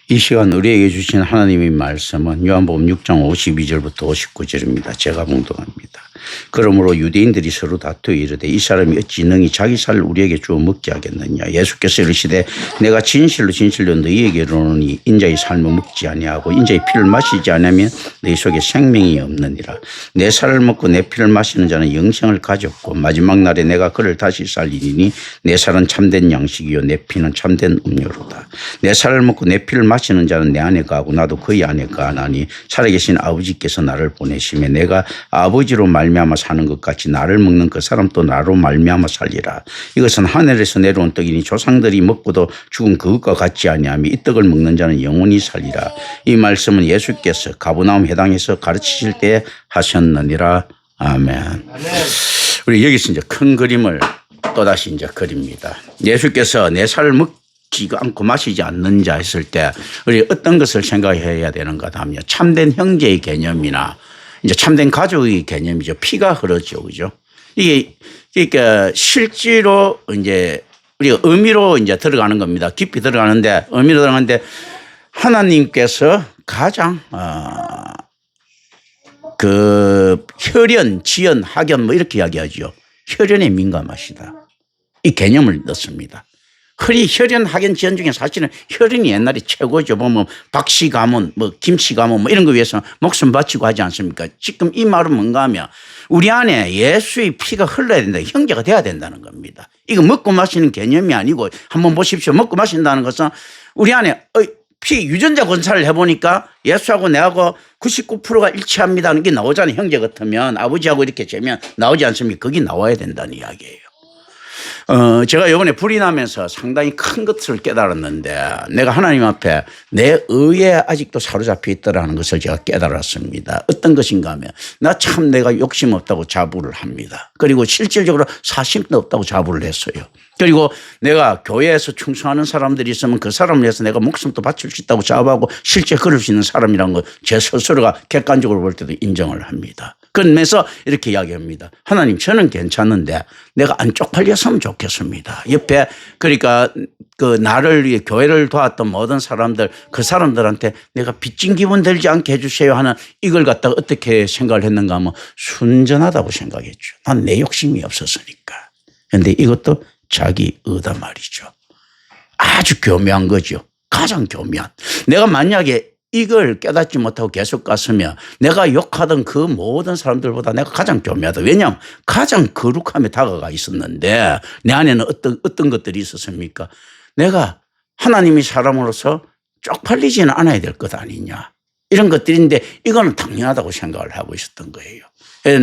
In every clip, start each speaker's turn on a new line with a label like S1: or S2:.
S1: 이 시간 우리에게 주신 하나님의 말씀은 요한복음 6장 52절부터 59절입니다. 제가 봉독합니다. 그러므로 유대인들이 서로 다투어 이르되 이 사람이 어찌 능히 자기 살을 우리에게 주어 먹게 하겠느냐. 예수께서 이르시되 내가 진실로 진실로 너희에게 이르노니 인자의 삶을 먹지 아니하고 인자의 피를 마시지 않으면 너희 속에 생명이 없느니라. 내 살을 먹고 내 피를 마시는 자는 영생을 가졌고 마지막 날에 내가 그를 다시 살리리니 내 살은 참된 양식이요 내 피는 참된 음료로다. 내 살을 먹고 내 피를 마시는 자는 내 안에 가고 나도 그의 안에 가나니 살아계신 아버지께서 나를 보내시며 내가 아버지로 말미암아 사는 것 같이 나를 먹는 그 사람도 나로 말미암아 살리라. 이것은 하늘에서 내려온 떡이니 조상들이 먹고도 죽은 그것과 같지 아니하며 이 떡을 먹는 자는 영원히 살리라. 이 말씀은 예수께서 가버나움 회당에서 가르치실 때 하셨느니라. 아멘. 우리 여기서 이제 큰 그림을 또다시 이제 그립니다. 예수께서 내 살을 먹지 않고 마시지 않는 자 했을 때 우리 어떤 것을 생각해야 되는가 하면 참된 형제의 개념이나 이제 참된 가족의 개념이죠. 피가 흐르죠. 그죠? 이게 그러니까 실제로 이제 우리가 의미로 이제 들어가는 겁니다. 깊이 들어가는데 의미로 들어가는데 하나님께서 가장 그 혈연, 지연, 학연 뭐 이렇게 이야기하죠. 혈연에 민감하시다. 이 개념을 넣습니다. 혈연, 학연, 지연 중에 사실은 혈연이 옛날에 최고죠. 보면 박씨 가문, 뭐 김씨 가문 뭐 이런 거 위해서 목숨 바치고 하지 않습니까? 지금 이 말은 뭔가 하면 우리 안에 예수의 피가 흘러야 된다. 형제가 돼야 된다는 겁니다. 이거 먹고 마시는 개념이 아니고 한번 보십시오. 먹고 마신다는 것은 우리 안에 피 유전자 검사를 해보니까 예수하고 내하고 99%가 일치합니다는 게 나오잖아요. 형제 같으면 아버지하고 이렇게 재면 나오지 않습니까? 그게 나와야 된다는 이야기예요. 제가 이번에 불이 나면서 상당히 큰 것을 깨달았는데 내가 하나님 앞에 내 의에 아직도 사로잡혀 있다라는 것을 제가 깨달았습니다. 어떤 것인가 하면 나 참 내가 욕심 없다고 자부를 합니다. 그리고 실질적으로 사심도 없다고 자부를 했어요. 그리고 내가 교회에서 충성하는 사람들이 있으면 그 사람을 위해서 내가 목숨도 바칠 수 있다고 자부하고 실제 그럴 수 있는 사람이라는 거 제 스스로가 객관적으로 볼 때도 인정을 합니다. 그러면서 이렇게 이야기합니다. 하나님 저는 괜찮은데 내가 안 쪽팔렸으면 좋겠습니다. 옆에 그러니까 그 나를 위해 교회를 도왔던 모든 사람들 그 사람들한테 내가 빚진 기분 들지 않게 해 주세요 하는 이걸 갖다가 어떻게 생각을 했는가 하면 순전하다고 생각했죠. 난 내 욕심이 없었으니까. 그런데 이것도 자기 의다 말이죠. 아주 교묘한 거죠. 가장 교묘한. 내가 만약에 이걸 깨닫지 못하고 계속 갔으면 내가 욕하던 그 모든 사람들보다 내가 가장 교묘하다. 왜냐하면 가장 거룩함에 다가가 있었는데 내 안에는 어떤 것들이 있었습니까? 내가 하나님의 사람으로서 쪽팔리지는 않아야 될 것 아니냐. 이런 것들인데 이거는 당연하다고 생각을 하고 있었던 거예요.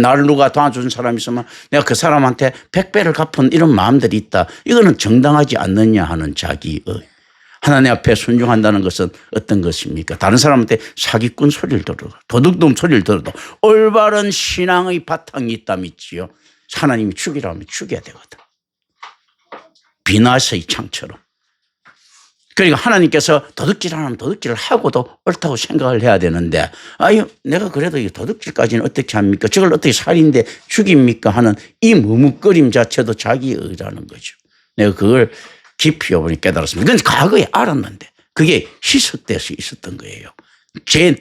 S1: 나를 누가 도와준 사람이 있으면 내가 그 사람한테 100배를 갚은 이런 마음들이 있다. 이거는 정당하지 않느냐 하는 자기의. 하나님 앞에 순종한다는 것은 어떤 것입니까? 다른 사람한테 사기꾼 소리를 들어도 도둑놈 소리를 들어도 올바른 신앙의 바탕이 있다 믿지요. 하나님이 죽이라면 죽여야 되거든. 비나서의 창처럼. 그러니까 하나님께서 도둑질 안 하면 도둑질을 하고도 옳다고 생각을 해야 되는데 아유 내가 그래도 이 도둑질까지는 어떻게 합니까? 저걸 어떻게 살인데 죽입니까? 하는 이 머뭇거림 자체도 자기 의라는 거죠. 내가 그걸 깊이 요번에 깨달았습니다. 그건 과거에 알았는데 그게 희석돼서 있었던 거예요.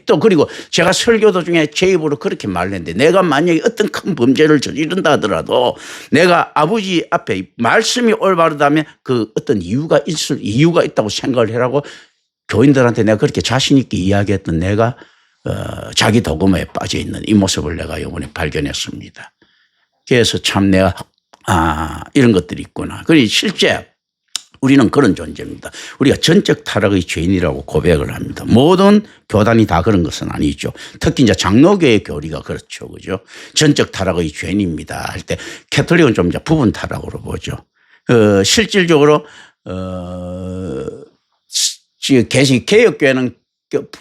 S1: 또 그리고 제가 설교 도중에 제 입으로 그렇게 말했는데 내가 만약에 어떤 큰 범죄를 저지른다 하더라도 내가 아버지 앞에 말씀이 올바르다면 그 어떤 이유가 있다고 생각을 해라고 교인들한테 내가 그렇게 자신 있게 이야기했던 내가 자기 도금에 빠져 있는 이 모습을 내가 이번에 발견했습니다. 그래서 참 내가 이런 것들이 있구나. 그리고 실제 우리는 그런 존재입니다. 우리가 전적 타락의 죄인이라고 고백을 합니다. 모든 교단이 다 그런 것은 아니죠. 특히 이제 장로교의 교리가 그렇죠. 그죠? 전적 타락의 죄인입니다. 할 때 캐톨릭은 좀 이제 부분 타락으로 보죠. 실질적으로, 개혁교회는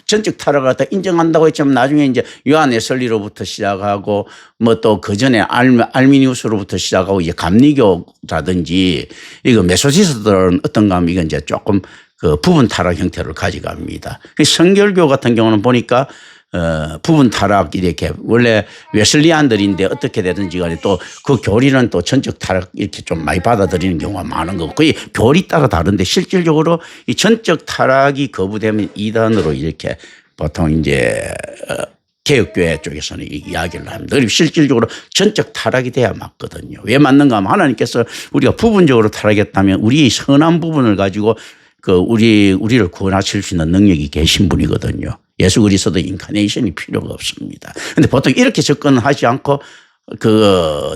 S1: 전적 타락을 갖다 인정한다고 했지만 나중에 이제 요한 웨슬리로부터 시작하고 뭐 또 그 전에 알미니우스로부터 시작하고 이제 감리교라든지 이거 메소디스트들은 어떤가 하면 이건 이제 조금 그 부분 타락 형태를 가져갑니다. 성결교 같은 경우는 보니까 부분 타락 이렇게 원래 웨슬리안들인데 어떻게 되든지 간에 또 그 교리는 또 전적 타락 이렇게 좀 많이 받아들이는 경우가 많은 거고 거의 교리 따라 다른데 실질적으로 이 전적 타락이 거부되면 이단으로 이렇게 보통 이제 개혁교회 쪽에서는 이야기를 합니다. 그리고 실질적으로 전적 타락이 돼야 맞거든요. 왜 맞는가 하면 하나님께서 우리가 부분적으로 타락했다면 우리의 선한 부분을 가지고 우리를 구원하실 수 있는 능력이 계신 분이거든요. 예수 그리스도 인카네이션이 필요가 없습니다. 그런데 보통 이렇게 접근하지 않고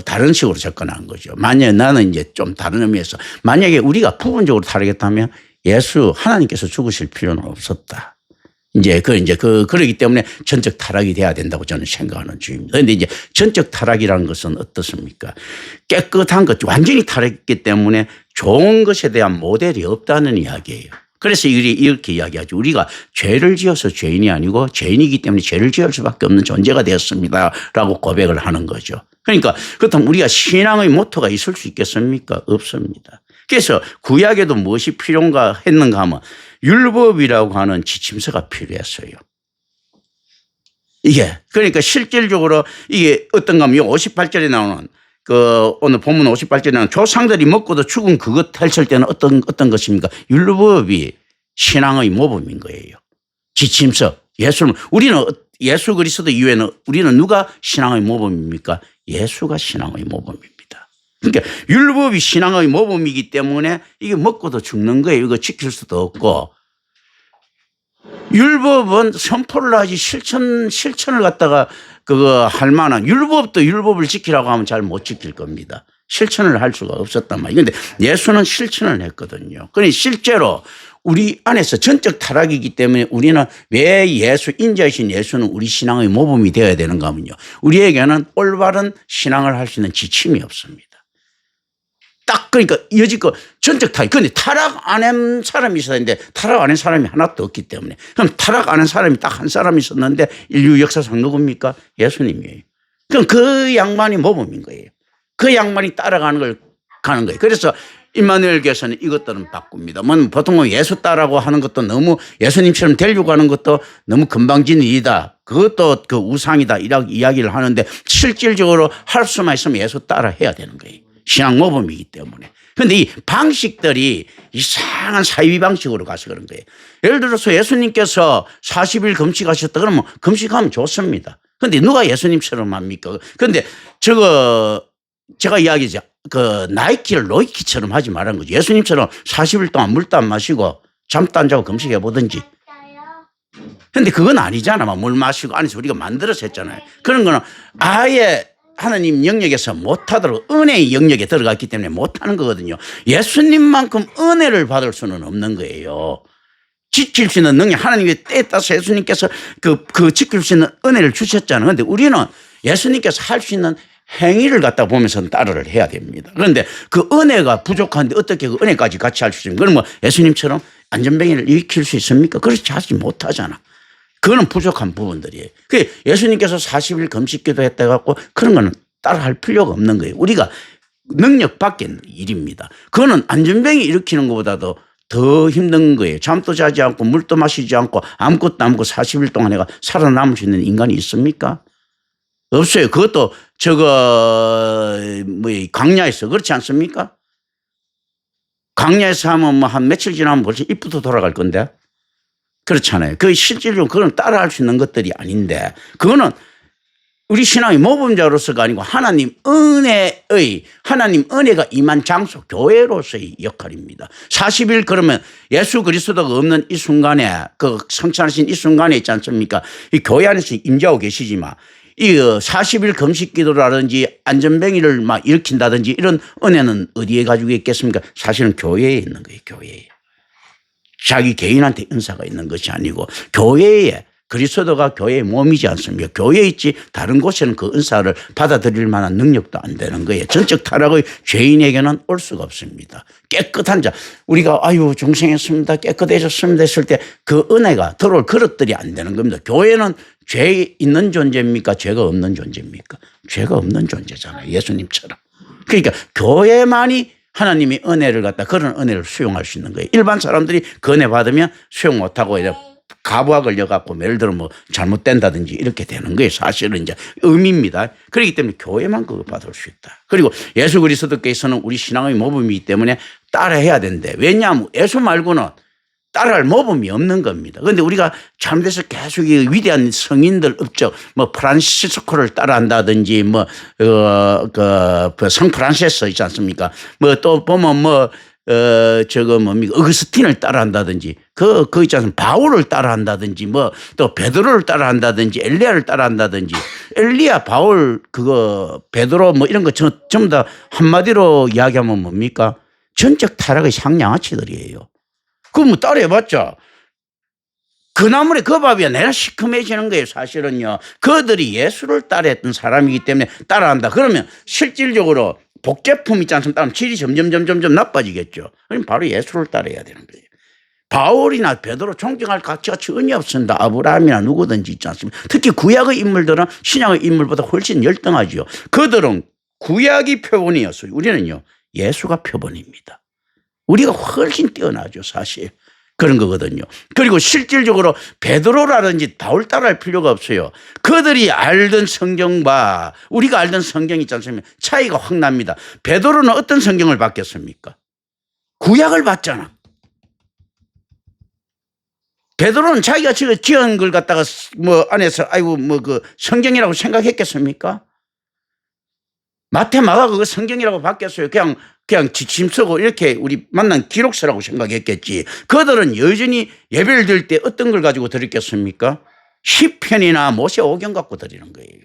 S1: 다른 식으로 접근한 거죠. 만약에 나는 이제 좀 다른 의미에서 만약에 우리가 부분적으로 타락했다면 하나님께서 죽으실 필요는 없었다. 그러기 때문에 전적 타락이 돼야 된다고 저는 생각하는 주입니다. 그런데 이제 전적 타락이라는 것은 어떻습니까? 깨끗한 것, 완전히 타락했기 때문에 좋은 것에 대한 모델이 없다는 이야기예요. 그래서 이렇게 이야기하죠. 우리가 죄를 지어서 죄인이 아니고 죄인이기 때문에 죄를 지을 수밖에 없는 존재가 되었습니다. 라고 고백을 하는 거죠. 그러니까 그렇다면 우리가 신앙의 모토가 있을 수 있겠습니까? 없습니다. 그래서 구약에도 무엇이 필요한가 했는가 하면 율법이라고 하는 지침서가 필요했어요. 그러니까 실질적으로 이게 어떤가 하면 58절에 나오는 오늘 본문 58절에 나오는 조상들이 먹고도 죽은 그것 했을 때는 어떤 것입니까? 율법이 신앙의 모범인 거예요. 지침서. 우리는 예수 그리스도 이후에는 우리는 누가 신앙의 모범입니까? 예수가 신앙의 모범입니다. 그러니까 율법이 신앙의 모범이기 때문에 이게 먹고도 죽는 거예요. 이거 지킬 수도 없고. 율법은 선포를 하지 실천을 갖다가 할 만한 율법도 율법을 지키라고 하면 잘 못 지킬 겁니다. 실천을 할 수가 없었단 말이에요. 그런데 예수는 실천을 했거든요. 그러니 실제로 우리 안에서 전적 타락이기 때문에 우리는 왜 인자이신 예수는 우리 신앙의 모범이 되어야 되는가 하면요. 우리에게는 올바른 신앙을 할 수 있는 지침이 없습니다. 그러니까 여지껏 전적 타락. 그런데 타락 안 한 사람이 있어야 되는데 타락 안 한 사람이 하나도 없기 때문에. 그럼 타락 안 한 사람이 딱 한 사람이 있었는데 인류 역사상 누굽니까? 예수님이에요. 그럼 그 양반이 모범인 거예요. 그 양반이 가는 거예요. 그래서 임마누엘 교회에서는 이것들은 바꿉니다. 보통 예수 따라고 하는 것도 너무 예수님처럼 되려고 하는 것도 너무 금방진 일이다. 그것도 우상이다. 이렇게 이야기를 하는데 실질적으로 할 수만 있으면 예수 따라 해야 되는 거예요. 신앙 모범이기 때문에. 그런데 이 방식들이 이상한 사이비 방식으로 가서 그런 거예요. 예를 들어서 예수님께서 40일 금식하셨다 그러면 금식하면 좋습니다. 그런데 누가 예수님처럼 합니까? 그런데 제가 이야기하죠. 나이키를 로이키처럼 하지 말라는 거죠. 예수님처럼 40일 동안 물도 안 마시고 잠도 안 자고 금식해 보든지. 그런데 그건 아니잖아. 물 마시고 안에서 우리가 만들어서 했잖아요. 그런 거는 아예 하나님 영역에서 못하도록 은혜의 영역에 들어갔기 때문에 못하는 거거든요. 예수님만큼 은혜를 받을 수는 없는 거예요. 지킬 수 있는 능력, 하나님의 때에 따라서 예수님께서 지킬 수 있는 은혜를 주셨잖아요. 그런데 우리는 예수님께서 할 수 있는 행위를 갖다 보면서 따르를 해야 됩니다. 그런데 그 은혜가 부족한데 어떻게 그 은혜까지 같이 할 수 있습니까? 그럼 예수님처럼 안전뱅이를 일으킬 수 있습니까? 그렇지 하지 못하잖아. 그거는 부족한 부분들이에요. 예수님께서 40일 금식기도 했다 갖고 그런 거는 따라할 필요가 없는 거예요. 우리가 능력 밖의 일입니다. 그거는 안전뱅이 일으키는 것보다도 더 힘든 거예요. 잠도 자지 않고 물도 마시지 않고 아무것도 안 먹고 40일 동안 내가 살아남을 수 있는 인간이 있습니까? 없어요. 그것도 광야에서 그렇지 않습니까? 광야에서 하면 한 며칠 지나면 벌써 입부터 돌아갈 건데. 그렇잖아요. 실질적으로 그건 따라할 수 있는 것들이 아닌데 그거는 우리 신앙의 모범자로서가 아니고 하나님 은혜가 임한 장소 교회로서의 역할입니다. 40일 그러면 예수 그리스도가 없는 이 순간에 성찬하신 이 순간에 있지 않습니까? 이 교회 안에서 임재하고 계시지만 이 40일 금식 기도라든지 안전뱅이를 막 일으킨다든지 이런 은혜는 어디에 가지고 있겠습니까? 사실은 교회에 있는 거예요. 교회에. 자기 개인한테 은사가 있는 것이 아니고 교회에 그리스도가 교회의 몸이지 않습니까? 교회에 있지 다른 곳에는 그 은사를 받아들일 만한 능력도 안 되는 거예요. 전적 타락의 죄인에게는 올 수가 없습니다. 깨끗한 자 우리가 중생했습니다. 깨끗해졌습니다 했을 때 그 은혜가 들어올 그릇들이 안 되는 겁니다. 교회는 죄 있는 존재입니까? 죄가 없는 존재입니까? 죄가 없는 존재잖아요. 예수님처럼. 그러니까 교회만이 하나님의 은혜를 갖다 그런 은혜를 수용할 수 있는 거예요. 일반 사람들이 그 은혜 받으면 수용 못하고 가부가 걸려갖고 예를 들어 뭐 잘못된다든지 이렇게 되는 거예요. 사실은 이제 의미입니다. 그렇기 때문에 교회만 그거 받을 수 있다. 그리고 예수 그리스도께서는 우리 신앙의 모범이기 때문에 따라해야 된대. 왜냐하면 예수 말고는 따라할 모범이 없는 겁니다. 그런데 우리가 잘못해서 계속 이 위대한 성인들 업적, 뭐 프란시스코를 따라한다든지 뭐, 성 프란세스 있지 않습니까? 뭐 또 보면 뭐, 저거 뭡니까? 어거스틴을 따라한다든지 그 있지 않습니까? 바울을 따라한다든지 뭐 또 베드로를 따라한다든지 엘리야를 따라한다든지 엘리야, 바울, 그거 베드로 뭐 이런 거 전부 다 한마디로 이야기하면 뭡니까? 전적 타락의 상냥아치들이에요. 그럼 뭐 따라해봤자 그 나물에 그 밥이야 내가 시큼해지는 거예요. 사실은요. 그들이 예수를 따라했던 사람이기 때문에 따라한다. 그러면 실질적으로 복제품 있지 않습니까? 따르면 질이 점점 나빠지겠죠. 그럼 바로 예수를 따라해야 되는 거예요. 바울이나 베드로 존경할 가치가 전혀 없습니다. 아브라함이나 누구든지 있지 않습니까? 특히 구약의 인물들은 신약의 인물보다 훨씬 열등하죠. 그들은 구약이 표본이었어요. 우리는요. 예수가 표본입니다. 우리가 훨씬 뛰어나죠, 사실. 그런 거거든요. 그리고 실질적으로 베드로라든지 바울 따라할 필요가 없어요. 그들이 알던 성경과 우리가 알던 성경이 있지 않습니까? 차이가 확 납니다. 베드로는 어떤 성경을 받겠습니까? 구약을 받잖아. 베드로는 자기가 지은 걸 갖다가 뭐 안에서 아이고 뭐 그 성경이라고 생각했겠습니까? 마태, 마가 그거 성경이라고 받겠어요. 그냥 지침 쓰고 이렇게 우리 만난 기록서라고 생각했겠지. 그들은 여전히 예배를 드릴 때 어떤 걸 가지고 드렸겠습니까? 시편이나 모세오경 갖고 드리는 거예요.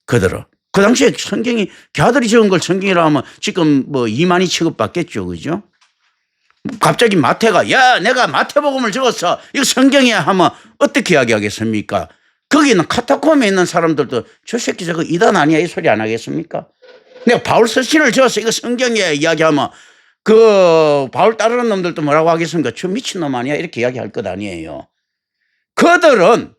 S1: 그들은. 그 당시에 성경이 걔들이 적은 걸 성경이라 하면 지금 뭐 이만희 취급받겠죠. 그죠? 갑자기 마태가 야 내가 마태복음을 적었어. 이거 성경이야 하면 어떻게 이야기하겠습니까? 거기 있는 카타콤에 있는 사람들도 저 새끼 저거 이단 아니야 이 소리 안 하겠습니까? 내가 바울 서신을 적었어 이거 성경이야 이야기하면 그 바울 따르는 놈들도 뭐라고 하겠습니까? 저 미친놈 아니야 이렇게 이야기할 것 아니에요. 그들은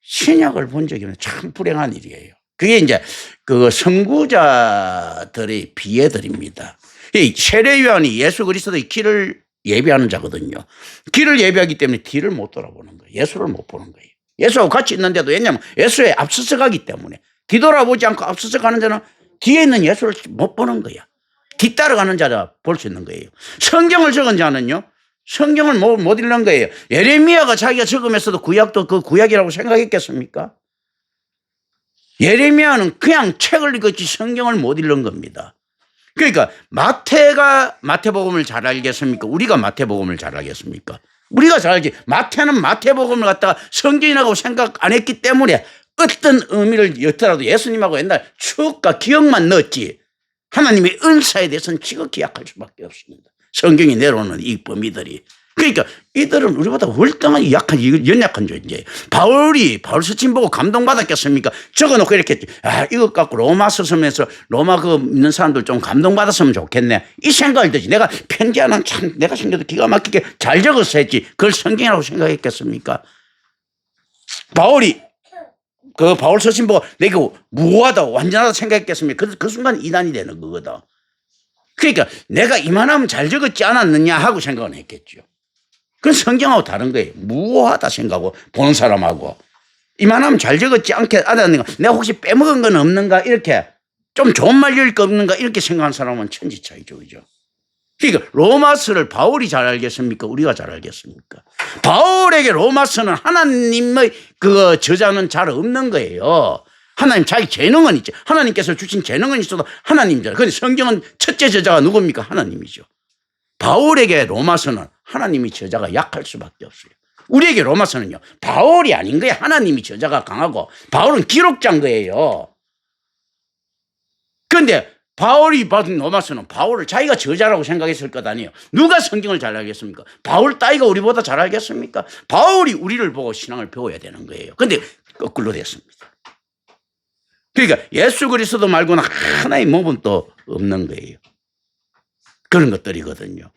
S1: 신약을 본 적이 없는 참 불행한 일이에요. 그게 이제 그 선구자들의 비애들입니다. 이 세례요한이 예수 그리스도의 길을 예비하는 자거든요. 길을 예비하기 때문에 뒤를 못 돌아보는 거예요. 예수를 못 보는 거예요. 예수하고 같이 있는데도 왜냐하면 예수에 앞서서 가기 때문에 뒤돌아보지 않고 앞서서 가는 자는 뒤에 있는 예수를 못 보는 거야. 뒤따라가는 자라 볼 수 있는 거예요. 성경을 적은 자는요. 성경을 못 읽는 거예요. 예레미야가 자기가 적으면서도 구약도 그 구약이라고 생각했겠습니까? 예레미야는 그냥 책을 읽었지 성경을 못 읽는 겁니다. 그러니까 마태가 마태복음을 잘 알겠습니까? 우리가 마태복음을 잘 알겠습니까? 우리가 잘 알지. 마태는 마태복음을 갖다가 성경이라고 생각 안 했기 때문에 어떤 의미를 였더라도 예수님하고 옛날 추억과 기억만 넣었지 하나님의 은사에 대해서는 지극히 약할 수밖에 없습니다. 성경이 내려오는 이 범위들이. 그러니까 이들은 우리보다 월등하게 약한 연약한 존재예요. 바울이 바울 서신 보고 감동받았겠습니까? 적어놓고 이렇게 이것 갖고 로마서 쓰면서 로마 그 있는 사람들 좀 감동받았으면 좋겠네. 이 생각을 들지. 내가 편지 하나 참 내가 생겨도 기가 막히게 잘 적어서 했지. 그걸 성경이라고 생각했겠습니까? 바울이 그 바울 서신 보고 내가 무호하다 완전하다 생각했겠습니까? 그 순간 이단이 되는 거거든. 그러니까 내가 이만하면 잘 적었지 않았느냐 하고 생각은 했겠죠. 그건 성경하고 다른 거예요. 무호하다 생각하고 보는 사람하고 이만하면 잘 적었지 않았는가 내가 혹시 빼먹은 건 없는가 이렇게 좀 좋은 말 읽을 거 없는가 이렇게 생각하는 사람은 천지 차이죠. 그죠? 그러니까 로마서를 바울이 잘 알겠습니까? 우리가 잘 알겠습니까? 바울에게 로마서는 하나님의 그 저자는 잘 없는 거예요. 하나님 자기 재능은 있죠. 하나님께서 주신 재능은 있어도 하나님이잖아요. 그런데 성경은 첫째 저자가 누굽니까? 하나님이죠. 바울에게 로마서는 하나님이 저자가 약할 수밖에 없어요. 우리에게 로마서는요. 바울이 아닌 거예요. 하나님이 저자가 강하고 바울은 기록자인 거예요. 그런데 바울이 받은 로마서는 바울을 자기가 저자라고 생각했을 것 아니에요. 누가 성경을 잘 알겠습니까? 바울 따위가 우리보다 잘 알겠습니까? 바울이 우리를 보고 신앙을 배워야 되는 거예요. 그런데 거꾸로 됐습니다. 그러니까 예수 그리스도 말고는 하나의 몸은 또 없는 거예요. 그런 것들이거든요.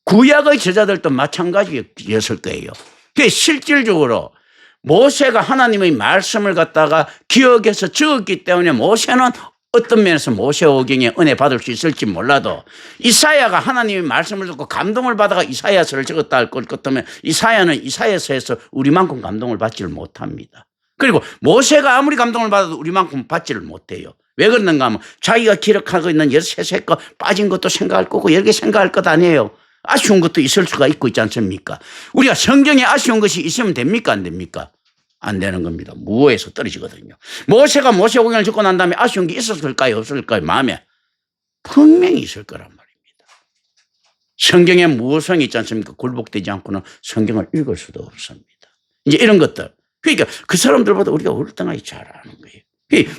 S1: 구약의 저자들도 마찬가지였을 거예요. 그러니까 실질적으로 모세가 하나님의 말씀을 갖다가 기억해서 적었기 때문에 모세는 어떤 면에서 모세오경에 은혜 받을 수 있을지 몰라도 이사야가 하나님의 말씀을 듣고 감동을 받아가 이사야서를 적었다 할 것 같으면 이사야는 이사야서에서 우리만큼 감동을 받지를 못합니다. 그리고 모세가 아무리 감동을 받아도 우리만큼 받지를 못해요. 왜 그러는가 하면 자기가 기록하고 있는 13거 빠진 것도 생각할 거고 여러 개 생각할 것 아니에요. 아쉬운 것도 있을 수가 있고 있지 않습니까? 우리가 성경에 아쉬운 것이 있으면 됩니까 안 됩니까? 안 되는 겁니다. 무어에서 떨어지거든요. 모세가 모세오경을 적고 난 다음에 아쉬운 게 있었을까요 없을까요? 마음에 분명히 있을 거란 말입니다. 성경에 무어성이 있지 않습니까? 굴복되지 않고는 성경을 읽을 수도 없습니다. 이제 이런 것들. 그러니까 그 사람들보다 우리가 월등하게 잘 아는 거예요.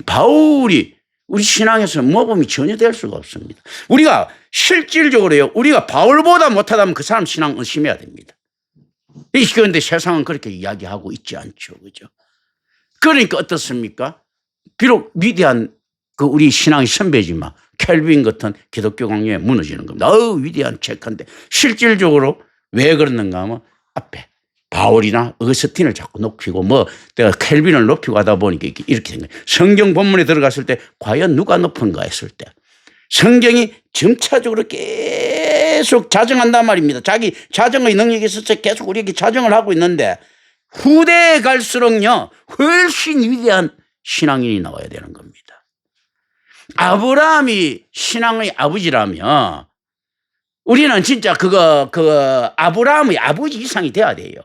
S1: 바울이 우리 신앙에서 모범이 전혀 될 수가 없습니다. 우리가 실질적으로요, 우리가 바울보다 못하다면 그 사람 신앙 의심해야 됩니다. 그런데 세상은 그렇게 이야기하고 있지 않죠. 그죠? 그러니까 어떻습니까? 비록 위대한 그 우리 신앙의 선배지만 켈빈 같은 기독교 강요에 무너지는 겁니다. 위대한 책한데 실질적으로 왜 그러는가 하면 앞에 바울이나 어거스틴을 자꾸 높이고 내가 켈빈을 높이고 하다 보니까 이렇게 된 거예요. 성경 본문에 들어갔을 때 과연 누가 높은가 했을 때 성경이 점차적으로 계속 자정한단 말입니다. 자기 자정의 능력이 있어서 계속 우리에게 자정을 하고 있는데 후대에 갈수록요 훨씬 위대한 신앙인이 나와야 되는 겁니다. 아브라함이 신앙의 아버지라면 우리는 진짜 아브라함의 아버지 이상이 돼야 돼요.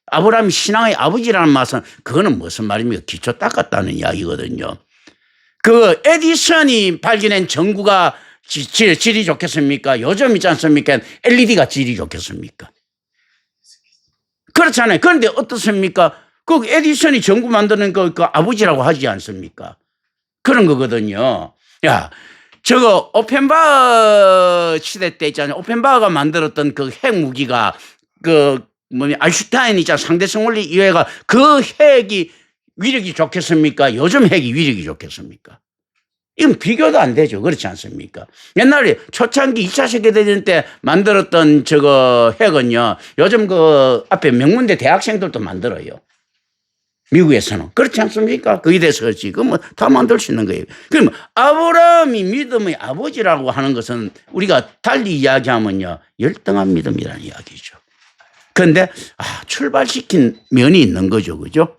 S1: 아브라함이 신앙의 아버지라는 말은 그거는 무슨 말입니까? 기초 닦았다는 이야기거든요. 그 에디슨이 발견한 전구가 질이 좋겠습니까? 요즘 있지 않습니까? LED가 질이 좋겠습니까? 그렇잖아요. 그런데 어떻습니까? 그 에디슨이 전구 만드는 그 아버지라고 하지 않습니까? 그런 거거든요. 야, 저거 오펜바흐 시대 때 있잖아요. 오펜바흐가 만들었던 그 핵무기가 아인슈타인 있잖아. 상대성 원리 이해가 그 핵이 위력이 좋겠습니까? 요즘 핵이 위력이 좋겠습니까? 이건 비교도 안 되죠. 그렇지 않습니까? 옛날에 초창기 2차 세계대전 때 만들었던 저거 핵은요, 요즘 그 앞에 명문대 대학생들도 만들어요. 미국에서는. 그렇지 않습니까? 거기에 대해서 그렇지. 그건 다 만들 수 있는 거예요. 그럼 아브라함이 믿음의 아버지라고 하는 것은 우리가 달리 이야기하면요, 열등한 믿음이라는 이야기죠. 그런데, 출발시킨 면이 있는 거죠. 그죠?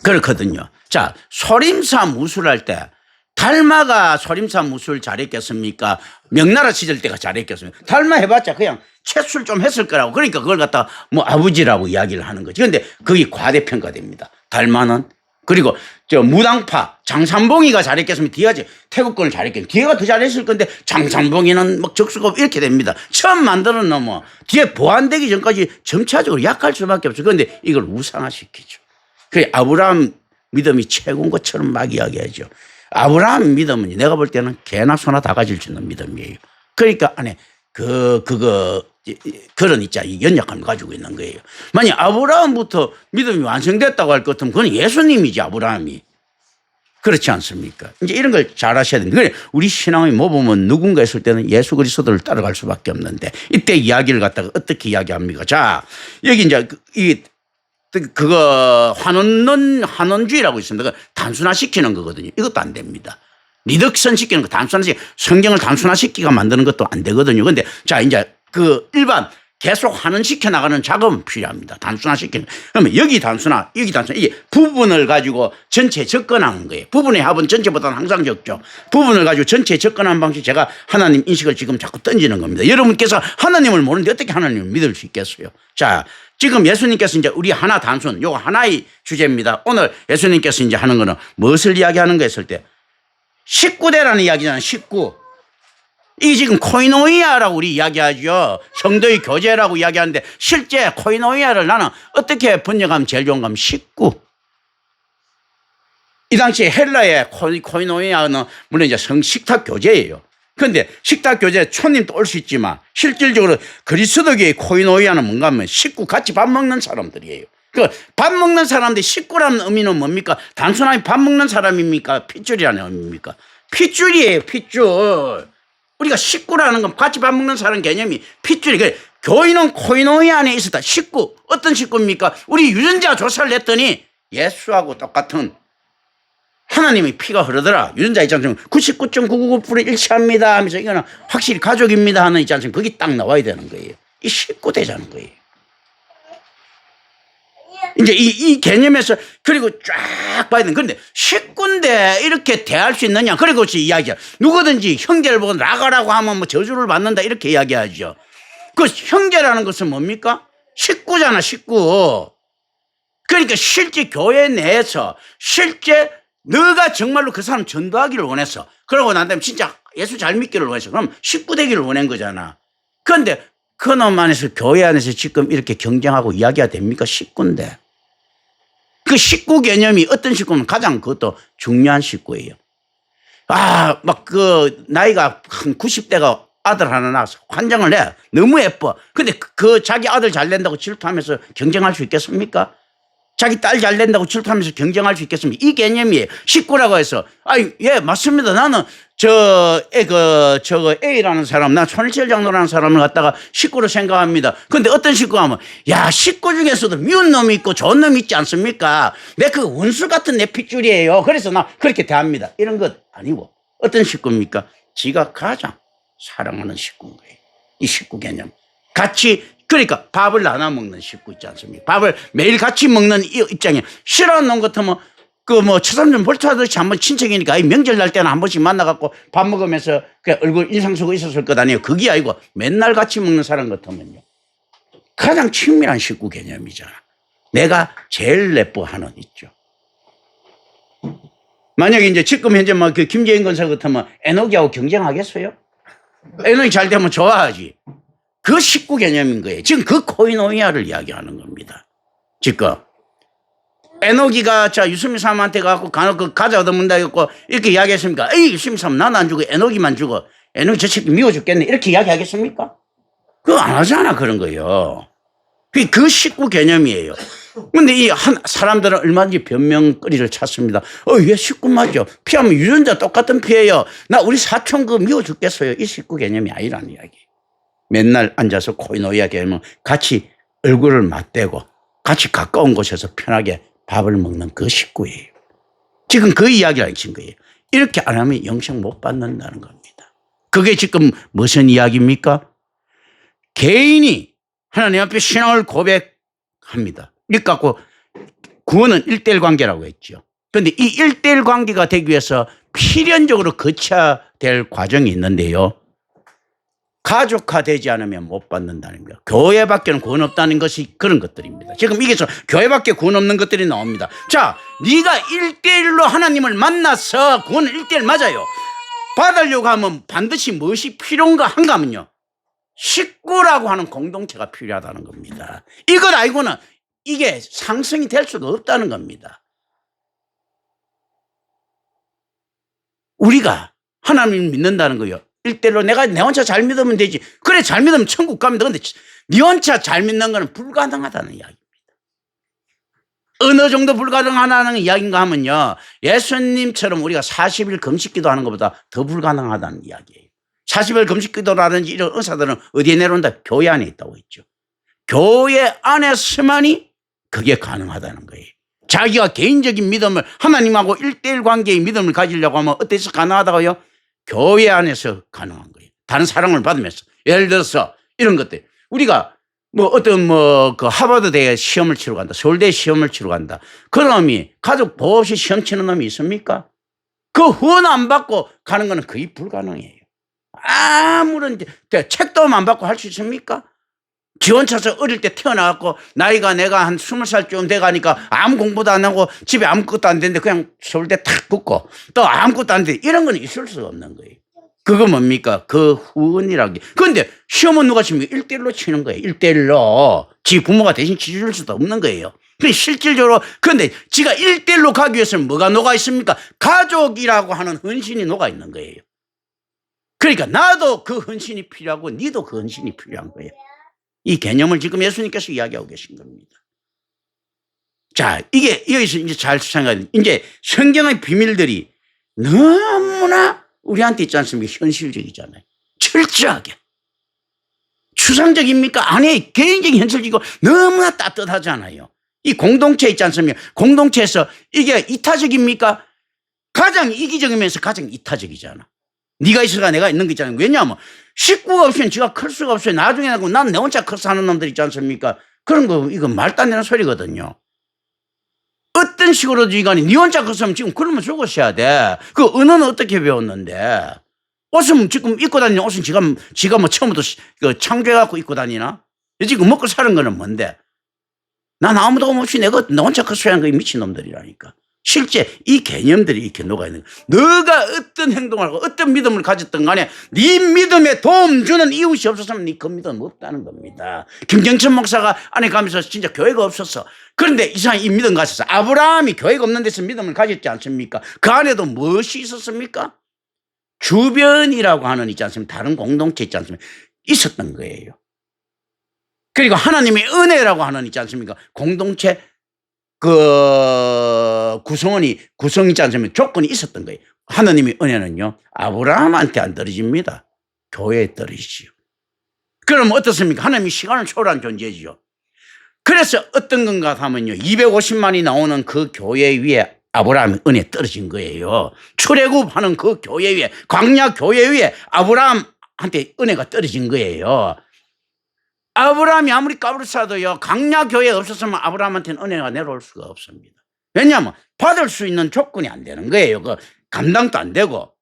S1: 그렇거든요. 자, 소림사 무술할 때 달마가 소림사 무술 잘했겠습니까? 명나라 시절 때가 잘했겠습니까? 달마 해봤자 그냥 채술 좀 했을 거라고. 그러니까 그걸 갖다 아버지라고 이야기를 하는 거지. 그런데 그게 과대평가됩니다. 달마는. 그리고 무당파 장산봉이가 잘했겠습니까? 뒤가 태국권을 잘했겠습니까? 뒤가 더 잘했을 건데 장산봉이는 적수가 없고 이렇게 됩니다. 처음 만드는 놈은 뒤에 보완되기 전까지 점차적으로 약할 수밖에 없어요. 그런데 이걸 우상화시키죠. 그래, 아브라함 믿음이 최고인 것처럼 막 이야기하죠. 아브라함 믿음은 내가 볼 때는 개나 소나 다 가질 수 있는 믿음이에요. 그러니까 안에 그런 연약함을 가지고 있는 거예요. 만약 아브라함부터 믿음이 완성됐다고 할 것 같으면 그건 예수님이지, 아브라함이. 그렇지 않습니까? 이제 이런 걸 잘 하셔야 됩니다. 그래, 우리 신앙의 모범은 누군가 했을 때는 예수 그리스도를 따라갈 수밖에 없는데 이때 이야기를 갖다가 어떻게 이야기합니까? 자, 여기 이제 환원주의라고 있습니다. 단순화시키는 거거든요. 이것도 안 됩니다. 리덕션 시키는 거, 성경을 단순화시키가 만드는 것도 안 되거든요. 근데 자, 이제 일반 계속 환원시켜 나가는 작업은 필요합니다. 단순화시키는. 그러면 여기 단순화, 이게 부분을 가지고 전체 접근하는 거예요. 부분의 합은 전체보다는 항상 적죠. 부분을 가지고 전체 접근하는 방식, 제가 하나님 인식을 지금 자꾸 던지는 겁니다. 여러분께서 하나님을 모르는데 어떻게 하나님을 믿을 수 있겠어요? 자, 지금 예수님께서 이제 우리 하나 단순, 요거 하나의 주제입니다. 오늘 예수님께서 이제 하는 거는 무엇을 이야기하는가 했을 때 식구대라는 이야기잖아요. 식구. 이게 지금 코이노이아라고 우리 이야기하죠. 성도의 교제라고 이야기하는데 실제 코이노이아를 나는 어떻게 번역하면 제일 좋은가 하면 식구. 이 당시에 헬라의 코이노이아는 물론 이제 식탁 교제예요. 그런데 식탁 교제 촌님도 올 수 있지만 실질적으로 그리스도교의 코이노이아는 뭔가 하면 식구, 같이 밥 먹는 사람들이에요. 밥 먹는 사람들, 식구라는 의미는 뭡니까? 단순하게 밥 먹는 사람입니까? 핏줄이라는 의미입니까? 핏줄이에요, 핏줄. 우리가 식구라는 건 같이 밥 먹는 사람 개념이 핏줄이. 그래, 교인은 코이노이아 안에 있었다. 식구. 어떤 식구입니까? 우리 유전자 조사를 했더니 예수하고 똑같은 하나님의 피가 흐르더라. 유전자 있지 않습니까? 99.999% 일치합니다 하면서 이거는 확실히 가족입니다 하는 있지 않습니까? 거기 딱 나와야 되는 거예요. 이 식구 되자는 거예요. 이제 이 개념에서 그리고 쫙 봐야 되는. 그런데 식구인데 이렇게 대할 수 있느냐? 그리고 이야기야. 누구든지 형제를 보고 나가라고 하면 뭐 저주를 받는다 이렇게 이야기하죠. 그 형제라는 것은 뭡니까? 식구잖아, 식구. 그러니까 실제 교회 내에서 실제 너가 정말로 그 사람 전도하기를 원했어. 그러고 난 다음에 진짜 예수 잘 믿기를 원했어. 그럼 식구 되기를 원한 거잖아. 그런데 그놈 안에서 교회 안에서 지금 이렇게 경쟁하고 이야기가 됩니까? 식구인데. 그 식구 개념이 어떤 식구면 가장 그것도 중요한 식구예요. 막 그 나이가 한 90대가 아들 하나 낳아서 환장을 해. 너무 예뻐. 근데 그 자기 아들 잘 된다고 질투하면서 경쟁할 수 있겠습니까? 자기 딸 잘 된다고 질투하면서 경쟁할 수 있겠습니까? 이 개념이 식구라고 해서 예, 맞습니다. 나는 저거 A라는 사람, 난 손일철 장로라는 사람을 갖다가 식구로 생각합니다. 근데 어떤 식구가 하면 야, 식구 중에서도 미운 놈이 있고 좋은 놈이 있지 않습니까? 내 그 원수 같은 내 핏줄이에요. 그래서 나 그렇게 대합니다. 이런 것 아니고 어떤 식구입니까? 지가 가장 사랑하는 식구인 거예요. 이 식구 개념. 같이 그러니까 밥을 나눠 먹는 식구 있지 않습니까? 밥을 매일 같이 먹는 이 입장에 싫어하는 놈 같으면 처삼촌 볼트하듯이 한번 친척이니까 명절 날 때는 한 번씩 만나갖고 밥 먹으면서 그냥 얼굴 인상 쓰고 있었을 것 아니에요. 그게 아니고 맨날 같이 먹는 사람 같으면요. 가장 친밀한 식구 개념이잖아. 내가 제일 예뻐하는 있죠. 만약에 이제 지금 현재 그 김재인 건설 같으면 에녹이하고 경쟁하겠어요? 에녹이 잘 되면 좋아하지. 그 식구 개념인 거예요. 지금 그 코이노니아를 이야기하는 겁니다. 지금 에녹이가 유수미 사람한테 가고 가자 얻어문다 했고 이렇게 이야기했습니까? 에이, 유수미 사람 나는 안 주고 에녹이만 주고 에녹이 저 새끼 미워 죽겠네 이렇게 이야기하겠습니까? 그거 안 하잖아. 그런 거예요. 그 식구 개념이에요. 근데 이 사람들은 얼마든지 변명거리를 찾습니다. 얘 식구 맞죠? 피하면 유전자 똑같은 피예요. 나 우리 사촌 미워 죽겠어요. 이 식구 개념이 아니라는 이야기. 맨날 앉아서 코이노이아 개념은 같이 얼굴을 맞대고 같이 가까운 곳에서 편하게 밥을 먹는 그 식구예요. 지금 그 이야기를 하신 거예요. 이렇게 안 하면 영생 못 받는다는 겁니다. 그게 지금 무슨 이야기입니까? 개인이 하나님 앞에 신앙을 고백합니다. 이렇게 갖고 구원은 1:1 관계라고 했죠. 그런데 이 1:1 관계가 되기 위해서 필연적으로 거쳐야 될 과정이 있는데요. 가족화되지 않으면 못 받는다는 거예요. 교회밖에는 구원 없다는 것이 그런 것들입니다. 지금 이게 교회밖에 구원 없는 것들이 나옵니다. 자, 네가 1:1로 하나님을 만나서 구원은 1:1 맞아요. 받으려고 하면 반드시 무엇이 필요한가 하면요. 식구라고 하는 공동체가 필요하다는 겁니다. 이것 알고는 이게 상승이 될 수가 없다는 겁니다. 우리가 하나님을 믿는다는 거예요. 1:1로 내가 내 혼자 잘 믿으면 되지. 그래, 잘 믿으면 천국 갑니다. 근데 네 혼자 잘 믿는 거는 불가능하다는 이야기입니다. 어느 정도 불가능하다는 이야기인가 하면요. 예수님처럼 우리가 40일 금식기도 하는 것보다 더 불가능하다는 이야기예요. 40일 금식기도라든지 이런 의사들은 어디에 내려온다? 교회 안에 있다고 했죠. 교회 안에서만이 그게 가능하다는 거예요. 자기가 개인적인 믿음을 하나님하고 1:1 관계의 믿음을 가지려고 하면 어디서 가능하다고요? 교회 안에서 가능한 거예요. 다른 사랑을 받으면서. 예를 들어서 이런 것들. 우리가 그 하버드 대회 시험을 치러 간다. 서울대 시험을 치러 간다. 그 놈이 가족 보호 없이 시험 치는 놈이 있습니까? 그 후원 안 받고 가는 거는 거의 불가능해요. 아무런 책도 안 받고 할 수 있습니까? 지원차서 어릴 때 태어나갖고 나이가 내가 한 20살쯤 돼가니까 아무 공부도 안 하고 집에 아무것도 안 되는데 그냥 서울대 탁 붙고 또 아무것도 안 돼. 이런 건 있을 수가 없는 거예요. 그거 뭡니까? 그 후원이라는 게. 그런데 시험은 누가 칩니까? 1:1로 치는 거예요. 1:1로. 지 부모가 대신 치줄 수도 없는 거예요. 실질적으로. 그런데 지가 1:1로 가기 위해서는 뭐가 녹아 있습니까? 가족이라고 하는 헌신이 녹아 있는 거예요. 그러니까 나도 그 헌신이 필요하고 니도 그 헌신이 필요한 거예요. 이 개념을 지금 예수님께서 이야기하고 계신 겁니다. 자, 이게 여기서 이제 잘 생각해야 이제 성경의 비밀들이 너무나 우리한테 있지 않습니까? 현실적이잖아요. 철저하게. 추상적입니까? 아니, 개인적인 현실적이고 너무나 따뜻하잖아요. 이 공동체 있지 않습니까? 공동체에서 이게 이타적입니까? 가장 이기적이면서 가장 이타적이잖아. 네가 있어가 내가 있는 게 있잖아요. 왜냐하면 식구가 없으면 지가 클 수가 없어요. 나중에 난 내 혼자 커서 하는 놈들 있지 않습니까? 그런 거 이거 말도 안 되는 소리거든요. 어떤 식으로든 간에 네 혼자 컸으면 지금 그러면 죽었어야 돼. 그 은어는 어떻게 배웠는데? 옷은 지금 입고 다니는 옷은 지가 뭐 처음부터 창조해갖고 입고 다니나? 지금 먹고 사는 거는 뭔데? 난 아무도 없이 내가 나 혼자 컸어야 하는 거 미친놈들이라니까. 실제 이 개념들이 이렇게 녹아있는 거야. 너가 어떤 행동을 하고 어떤 믿음을 가졌든 간에 네 믿음에 도움 주는 이웃이 없었으면 네 그 믿음 없다는 겁니다. 김경천 목사가 안에 가면서 진짜 교회가 없었어. 그런데 이상하게 이 믿음 가졌어. 아브라함이 교회가 없는 데서 믿음을 가졌지 않습니까? 그 안에도 무엇이 있었습니까? 주변이라고 하는 있지 않습니까? 다른 공동체 있지 않습니까? 있었던 거예요. 그리고 하나님의 은혜라고 하는 있지 않습니까? 공동체 구성 있지 않습니까? 조건이 있었던 거예요. 하나님의 은혜는요, 아브라함한테 안 떨어집니다. 교회에 떨어지지요. 그럼 어떻습니까? 하나님이 시간을 초월한 존재지요. 그래서 어떤 건가 하면요, 250만이 나오는 그 교회 위에 아브라함의 은혜 떨어진 거예요. 출애굽하는 그 교회 위에, 광야 교회 위에 아브라함한테 은혜가 떨어진 거예요. 아브라함이 아무리 까불어도요, 광야 교회에 없었으면 아브라함한테는 은혜가 내려올 수가 없습니다. 왜냐하면 받을 수 있는 조건이 안 되는 거예요. 그 감당도 안 되고.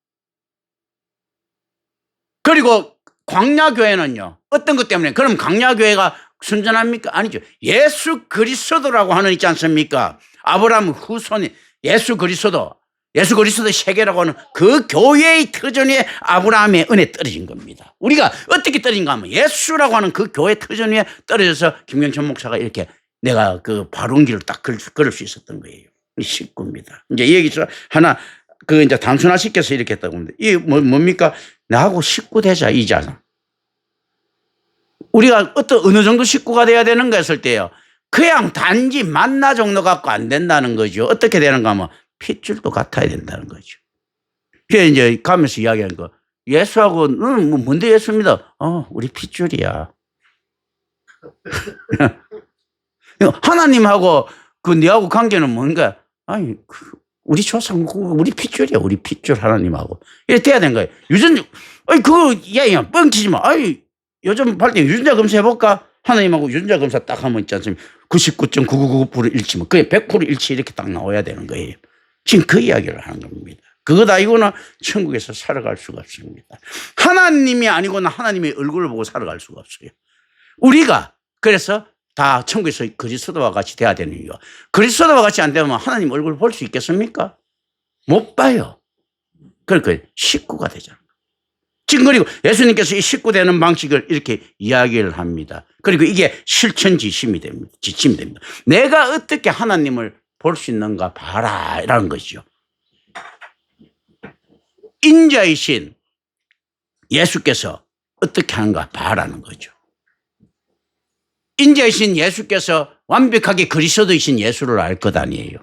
S1: 그리고 광야 교회는요, 어떤 것 때문에, 그럼 광야 교회가 순전합니까? 아니죠. 예수 그리스도라고 하는 있지 않습니까? 아브라함 후손이 예수 그리스도의 세계라고 하는 그 교회의 터전 위에 아브라함의 은혜 떨어진 겁니다. 우리가 어떻게 떨어진가 하면 예수라고 하는 그 교회 터전 위에 떨어져서 김경천 목사가 이렇게 내가 그 바른 길을 딱 걸을 수 있었던 거예요. 이 식구입니다. 이제 이 얘기죠. 하나 이제 단순화시켜서 이렇게 했다고 합니다. 이게 뭡니까? 나하고 식구 되자 이자잖아. 우리가 어느 정도 식구가 돼야 되는가 했을 때요, 그냥 단지 만나 정도 갖고 안 된다는 거죠. 어떻게 되는가 하면 핏줄도 같아야 된다는 거죠. 그래 이제 가면서 이야기하는 거, 예수하고 너는 뭐 뭔데 예수입니다. 우리 핏줄이야. 하나님하고 너하고 관계는 뭔가? 아니 우리 조상 우리 핏줄이야. 우리 핏줄 하나님하고 이렇게 돼야 되는 거예요. 유전자 야 뻥치지 마. 요즘 발대 유전자 검사해볼까? 하나님하고 유전자 검사 딱 하면 있지 않습니까? 99.999% 일치면 그게 100% 일치 이렇게 딱 나와야 되는 거예요. 지금 그 이야기를 하는 겁니다. 그것 아니고는 천국에서 살아갈 수가 없습니다. 하나님이 아니고는 하나님의 얼굴을 보고 살아갈 수가 없어요. 우리가 그래서 다 천국에서 그리스도와 같이 돼야 되는 이유. 그리스도와 같이 안 되면 하나님 얼굴 볼 수 있겠습니까? 못 봐요. 그러니까 식구가 되잖아요. 지금 그리고 예수님께서 이 식구 되는 방식을 이렇게 이야기를 합니다. 그리고 이게 실천 지침이 됩니다. 내가 어떻게 하나님을 볼 수 있는가 봐라 라는 것이죠. 인자이신 예수께서 어떻게 하는가 봐라는 거죠. 인자이신 예수께서 완벽하게 그리스도이신 예수를 알 것 아니에요.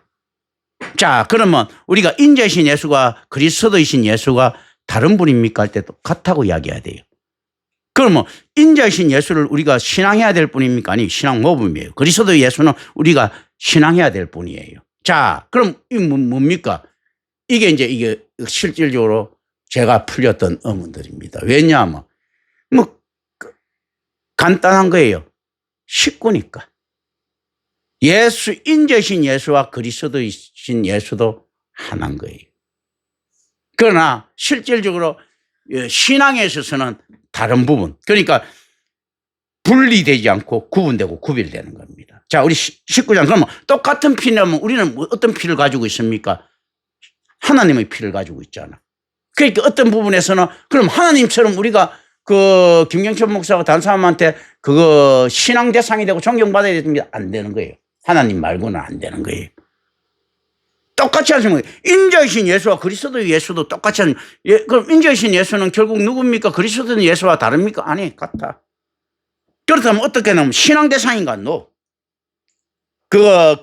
S1: 자, 그러면 우리가 인자이신 예수가 그리스도이신 예수가 다른 분입니까 할 때 똑같다고 이야기해야 돼요. 그러면 인자이신 예수를 우리가 신앙해야 될 분입니까? 아니, 신앙 모범이에요. 그리스도 예수는 우리가 신앙해야 될 분이에요. 자, 그럼 이게 뭡니까? 이게 실질적으로 제가 풀렸던 의문들입니다. 왜냐하면 간단한 거예요. 식구니까. 인자이신 예수와 그리스도이신 예수도 하나인 거예요. 그러나 실질적으로 신앙에 있어서는 다른 부분, 그러니까 분리되지 않고 구분되고 구별되는 겁니다. 자, 우리 19장, 그러면 똑같은 피라면 우리는 어떤 피를 가지고 있습니까? 하나님의 피를 가지고 있잖아. 그러니까 어떤 부분에서는 그럼 하나님처럼 우리가 김경천 목사가 다른 사람한테 신앙 대상이 되고 존경받아야 됩니다. 안 되는 거예요. 하나님 말고는 안 되는 거예요. 똑같이 하시면 인자이신 예수와 그리스도의 예수도 똑같이 하는. 그럼 인자이신 예수는 결국 누굽니까? 그리스도는 예수와 다릅니까? 아니, 같아. 그렇다면 어떻게 하면 신앙 대상인가? No.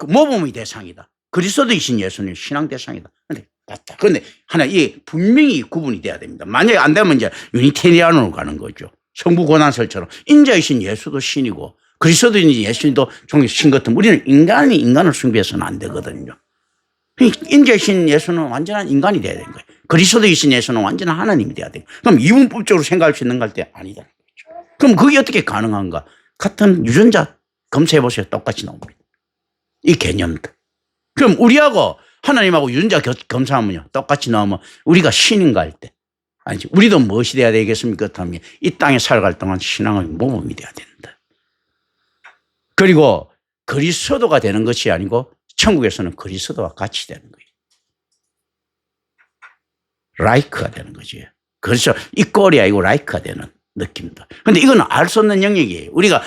S1: 모범의 대상이다. 그리스도이신 예수는 신앙 대상이다. 근데 같다. 그런데 이 분명히 구분이 돼야 됩니다. 만약에 안 되면 이제 유니테리안으로 가는 거죠. 성부 고난설처럼 인자이신 예수도 신이고 그리스도인 예수도 신 같은 우리는 인간이 인간을 숭배해서는 안 되거든요. 인자이신 예수는 완전한 인간이 돼야 되는 거예요. 그리스도이신 예수는 완전한 하나님이 돼야 돼요. 그럼 이분법적으로 생각할 수 있는 걸 때 아니다. 그럼 그게 어떻게 가능한가? 같은 유전자 검사해 보세요. 똑같이 나옵니다. 이 개념들. 그럼 우리하고 하나님하고 유전자 검사하면요. 똑같이 나오면 우리가 신인가 할 때. 아니지. 우리도 무엇이 돼야 되겠습니까? 그렇다면 이 땅에 살아갈 동안 신앙의 모범이 돼야 된다. 그리고 그리스도가 되는 것이 아니고 천국에서는 그리스도와 같이 되는 거예요. 라이크가 되는 거죠. 그래서 이꼴이 아니고 라이크가 되는 느낌이다. 그런데 이건 알 수 없는 영역이에요. 우리가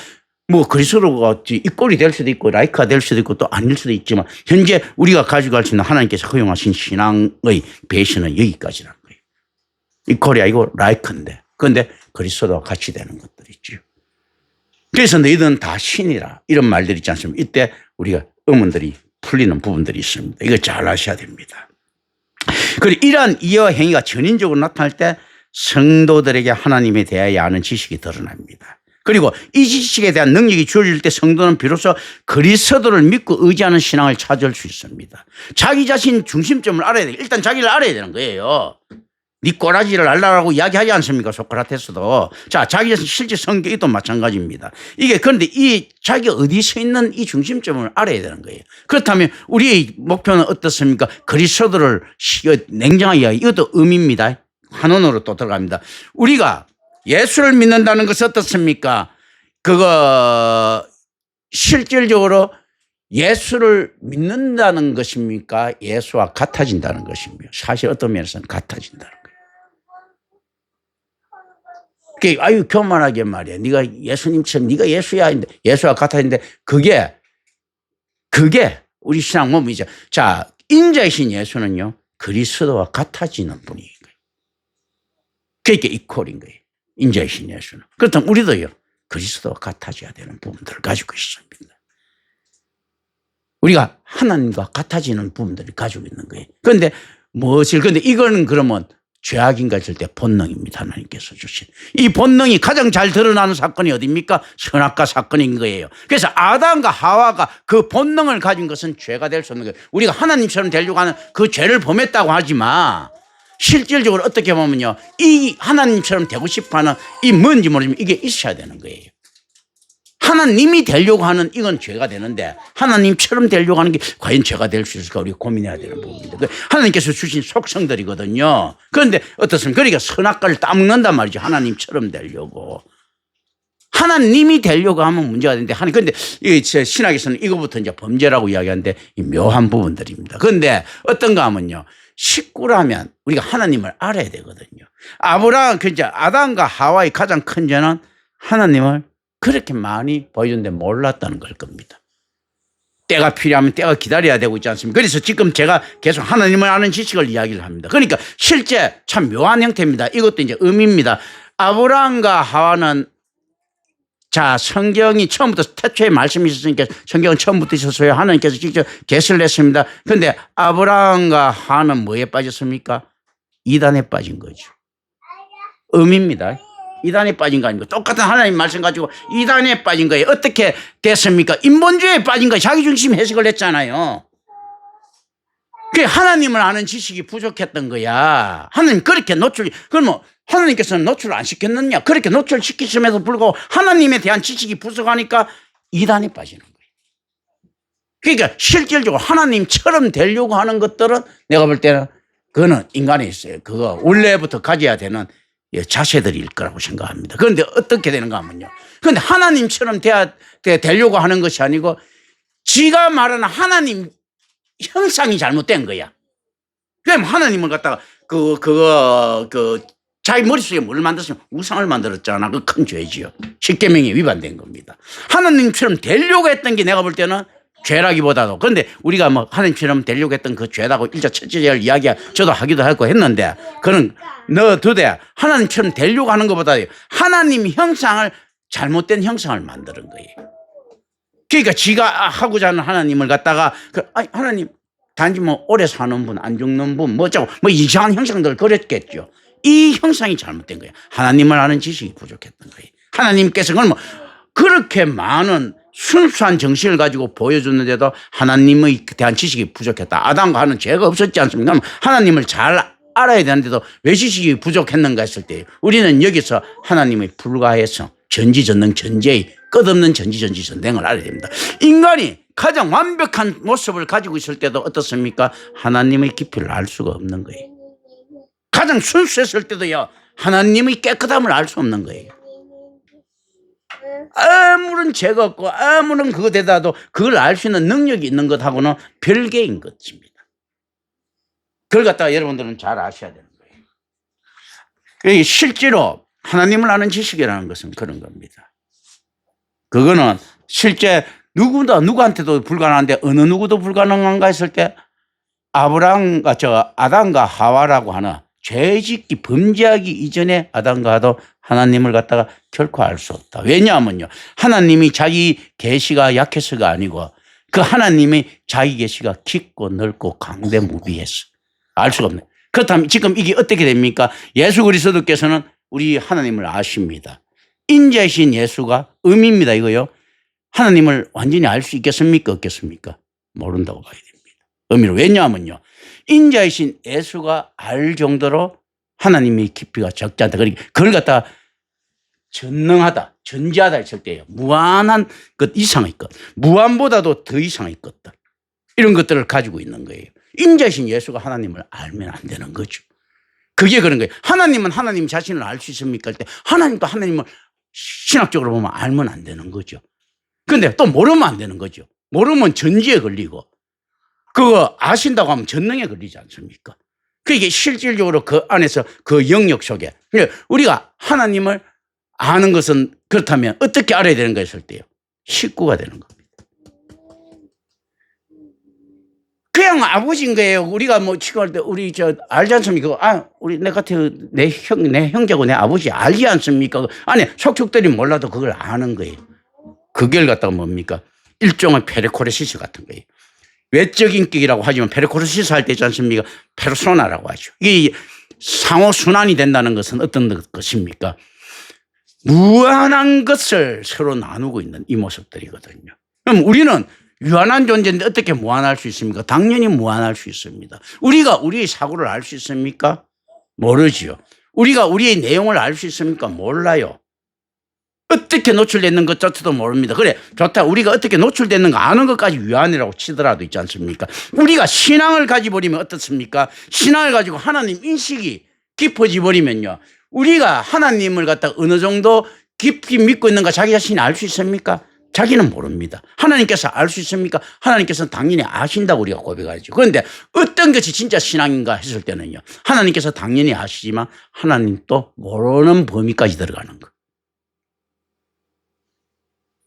S1: 뭐 그리스도가 이꼴이 될 수도 있고 라이크가 될 수도 있고 또 아닐 수도 있지만 현재 우리가 가지고 갈 수 있는 하나님께서 허용하신 신앙의 배신은 여기까지라는 거예요. 이꼴이 아니고 라이크인데 그런데 그리스도와 같이 되는 것들이죠. 그래서 너희들은 다 신이라 이런 말들이 있지 않습니까? 이때 우리가 의문들이 풀리는 부분들이 있습니다. 이거 잘 아셔야 됩니다. 그리고 이러한 이해와 행위가 전인적으로 나타날 때 성도들에게 하나님에 대하여 아는 지식이 드러납니다. 그리고 이 지식에 대한 능력이 주어질 때 성도는 비로소 그리스도를 믿고 의지하는 신앙을 찾을 수 있습니다. 자기 자신 중심점을 알아야 돼요. 일단 자기를 알아야 되는 거예요. 네 꼬라지를 알라라고 이야기하지 않습니까? 소크라테스도. 자, 자기 자신 실제 성격도 마찬가지입니다. 이게 그런데 이 자기가 어디 서 있는 이 중심점을 알아야 되는 거예요. 그렇다면 우리의 목표는 어떻습니까? 그리스도를 냉정하게 이야기. 이것도 의미입니다. 한원으로 또 들어갑니다. 우리가 예수를 믿는다는 것은 어떻습니까? 그거 실질적으로 예수를 믿는다는 것입니까? 예수와 같아진다는 것입니까? 사실 어떤 면에서는 같아진다는 거예요. 그게 아유 교만하게 말이야. 네가 예수님처럼 네가 예수야. 예수와 같아진데 그게 우리 신앙 몸이죠. 자, 인자이신 예수는요 그리스도와 같아지는 분이에요. 그게 이퀄인 거예요. 인자이신 예수는. 그렇다면 우리도요 그리스도와 같아져야 되는 부분들을 가지고 있습니다. 우리가 하나님과 같아지는 부분들을 가지고 있는 거예요. 그런데 그런데 이거는 그러면 죄악인가 했을 때 본능입니다. 하나님께서 주신. 이 본능이 가장 잘 드러나는 사건이 어디입니까? 선악과 사건인 거예요. 그래서 아담과 하와가 그 본능을 가진 것은 죄가 될 수 없는 거예요. 우리가 하나님처럼 되려고 하는 그 죄를 범했다고 하지만 실질적으로 어떻게 보면요. 이 하나님처럼 되고 싶어 하는 이 뭔지 모르지만 이게 있어야 되는 거예요. 하나님이 되려고 하는 이건 죄가 되는데 하나님처럼 되려고 하는 게 과연 죄가 될 수 있을까 우리가 고민해야 되는 부분입니다. 하나님께서 주신 속성들이거든요. 그런데 어떻습니까? 그러니까 선악과를 따먹는단 말이죠. 하나님처럼 되려고. 하나님이 되려고 하면 문제가 되는데 그런데 신학에서는 이거부터 이제 범죄라고 이야기하는데 이 묘한 부분들입니다. 그런데 어떤가 하면요. 식구라면 우리가 하나님을 알아야 되거든요. 아담과 하와의 가장 큰 죄는 하나님을 그렇게 많이 보여줬는데 몰랐다는 걸 겁니다. 때가 필요하면 때가 기다려야 되고 있지 않습니까? 그래서 지금 제가 계속 하나님을 아는 지식을 이야기를 합니다. 그러니까 실제 참 묘한 형태입니다. 이것도 이제 의미입니다. 아브라함과 하와는 자, 성경이 처음부터 태초에 말씀이 있었으니까 성경은 처음부터 있었어요. 하나님께서 직접 계시를 했습니다. 그런데 아브라함과 하와는 뭐에 빠졌습니까? 이단에 빠진 거죠. 의미입니다. 이단에 빠진 거 아닙니까? 똑같은 하나님 말씀 가지고 이단에 빠진 거예요. 어떻게 됐습니까? 인본주의에 빠진 거예요. 자기중심 해석을 했잖아요. 그게 하나님을 아는 지식이 부족했던 거야. 하나님 그렇게 그러면 하나님께서는 노출을 안 시켰느냐? 그렇게 노출시키심에도 불구하고 하나님에 대한 지식이 부족하니까 이단에 빠지는 거예요. 그러니까 실질적으로 하나님처럼 되려고 하는 것들은 내가 볼 때는 그거는 인간에 있어요. 그거 원래부터 가져야 되는 자세들일 거라고 생각합니다. 그런데 어떻게 되는가 하면요. 그런데 하나님처럼 되려고 하는 것이 아니고 지가 말하는 하나님 형상이 잘못된 거야. 그럼 하나님을 갖다가 자기 머릿속에 뭘 만들었으면 우상을 만들었잖아. 그 큰 죄지요. 십계명에 위반된 겁니다. 하나님처럼 되려고 했던 게 내가 볼 때는 죄라기보다도 그런데 우리가 뭐 하나님처럼 되려고 했던 그 죄라고 일자 첫째 죄를 저도 하기도 하고 했는데 그는 넣어두되 하나님처럼 되려고 하는 것보다 하나님 형상을 잘못된 형상을 만드는 거예요. 그러니까 지가 하고자 하는 하나님을 갖다가 하나님 단지 뭐 오래 사는 분, 안 죽는 분, 뭐 어쩌고 뭐 이상한 형상들을 그렸겠죠. 이 형상이 잘못된 거예요. 하나님을 아는 지식이 부족했던 거예요. 하나님께서 그걸 뭐 그렇게 많은 순수한 정신을 가지고 보여줬는데도 하나님의 대한 지식이 부족했다. 아담과 하는 죄가 없었지 않습니까? 하나님을 잘 알아야 되는데도 왜 지식이 부족했는가 했을 때 우리는 여기서 하나님의 불가해성, 전지전능, 전제의 끝없는 전지전능을 알아야 됩니다. 인간이 가장 완벽한 모습을 가지고 있을 때도 어떻습니까? 하나님의 깊이를 알 수가 없는 거예요. 가장 순수했을 때도요, 하나님의 깨끗함을 알 수 없는 거예요. 아무런 죄가 없고 아무런 그거 되다도 그걸 알 수 있는 능력이 있는 것하고는 별개인 것입니다. 그걸 갖다가 여러분들은 잘 아셔야 되는 거예요. 그러니까 실제로 하나님을 아는 지식이라는 것은 그런 겁니다. 그거는 실제 누구한테도 불가능한데 어느 누구도 불가능한가 했을 때 아담과 하와라고 하는 죄짓기 범죄하기 이전에 아담과 하와도 하나님을 갖다가 결코 알 수 없다. 왜냐하면요, 하나님이 자기 계시가 약해서가 아니고 그 하나님이 자기 계시가 깊고 넓고 강대무비해서 알 수가 없네. 그렇다면 지금 이게 어떻게 됩니까? 예수 그리스도께서는 우리 하나님을 아십니다. 인자이신 예수가 의미입니다. 이거요. 하나님을 완전히 알 수 있겠습니까? 없겠습니까? 모른다고 봐야 됩니다. 의미로. 왜냐하면요, 인자이신 예수가 알 정도로 하나님의 깊이가 적지 않다. 그러니까 그걸 갖다가 전능하다, 전지하다 했을 때요, 무한한 것 이상의 것, 무한보다도 더 이상의 것들, 이런 것들을 가지고 있는 거예요. 인자이신 예수가 하나님을 알면 안 되는 거죠. 그게 그런 거예요. 하나님은 하나님 자신을 알 수 있습니까? 할 때 하나님도 하나님을 신학적으로 보면 알면 안 되는 거죠. 그런데 또 모르면 안 되는 거죠. 모르면 전지에 걸리고 그거 아신다고 하면 전능에 걸리지 않습니까? 그게 실질적으로 그 안에서 그 영역 속에 우리가 하나님을 아는 것은 그렇다면 어떻게 알아야 되는가 했을 때요, 식구가 되는 겁니다. 그냥 아버지인 거예요. 우리가 뭐 치료할 때 우리 알지 않습니까? 우리 내 같은 내 형제고 내 아버지 알지 않습니까? 아니 속속들이 몰라도 그걸 아는 거예요. 그걸 갖다가 뭡니까? 일종의 페르코레시스 같은 거예요. 외적인 격이라고 하지만 페르코레시스 할 때 있지 않습니까? 페르소나라고 하죠. 이게 상호 순환이 된다는 것은 어떤 것입니까? 무한한 것을 서로 나누고 있는 이 모습들이거든요. 그럼 우리는 유한한 존재인데 어떻게 무한할 수 있습니까? 당연히 무한할 수 있습니다. 우리가 우리의 사고를 알 수 있습니까? 모르지요. 우리가 우리의 내용을 알 수 있습니까? 몰라요. 어떻게 노출됐는 것조차도 모릅니다. 그래, 좋다. 우리가 어떻게 노출됐는가 아는 것까지 유한이라고 치더라도 있지 않습니까? 우리가 신앙을 가지버리면 어떻습니까? 신앙을 가지고 하나님 인식이 깊어져 버리면요, 우리가 하나님을 갖다 어느 정도 깊이 믿고 있는가 자기 자신이 알 수 있습니까? 자기는 모릅니다. 하나님께서 알 수 있습니까? 하나님께서는 당연히 아신다고 우리가 고백하죠. 그런데 어떤 것이 진짜 신앙인가 했을 때는요, 하나님께서 당연히 아시지만 하나님 또 모르는 범위까지 들어가는 거.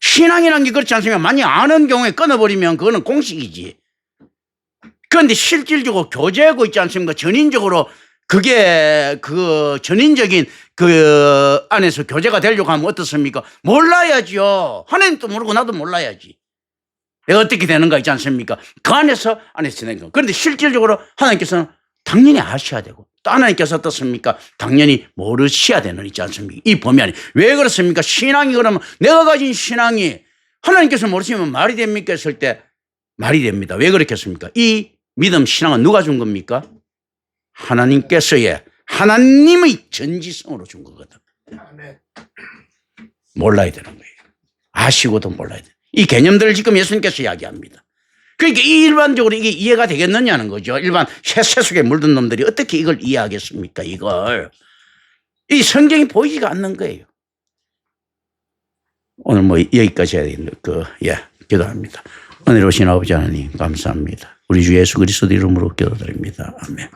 S1: 신앙이라는 게 그렇지 않습니까? 만약 아는 경우에 끊어버리면 그거는 공식이지. 그런데 실질적으로 교제하고 있지 않습니까? 전인적으로 그게 그 전인적인 그 안에서 교제가 되려고 하면 어떻습니까? 몰라야죠. 하나님도 모르고 나도 몰라야지. 내가 어떻게 되는가 있지 않습니까? 그 안에서 되는 거. 그런데 실질적으로 하나님께서는 당연히 아셔야 되고 또 하나님께서 어떻습니까? 당연히 모르셔야 되는 있지 않습니까? 이 범위 안에. 왜 그렇습니까? 신앙이 그러면 내가 가진 신앙이 하나님께서 모르시면 말이 됩니까? 했을 때 말이 됩니다. 왜 그렇겠습니까? 이 믿음 신앙은 누가 준 겁니까? 하나님께서의 하나님의 전지성으로 준 거거든. 몰라야 되는 거예요. 아시고도 몰라야 돼. 이 개념들을 지금 예수님께서 이야기합니다. 그러니까 일반적으로 이게 이해가 되겠느냐는 거죠. 일반 세속에 물든 놈들이 어떻게 이걸 이해하겠습니까? 이걸. 이 성경이 보이지가 않는 거예요. 오늘 뭐 여기까지 해야 되겠는데, 기도합니다. 은혜로 오신 아버지 하나님 감사합니다. 우리 주 예수 그리스도 이름으로 기도드립니다. 아멘.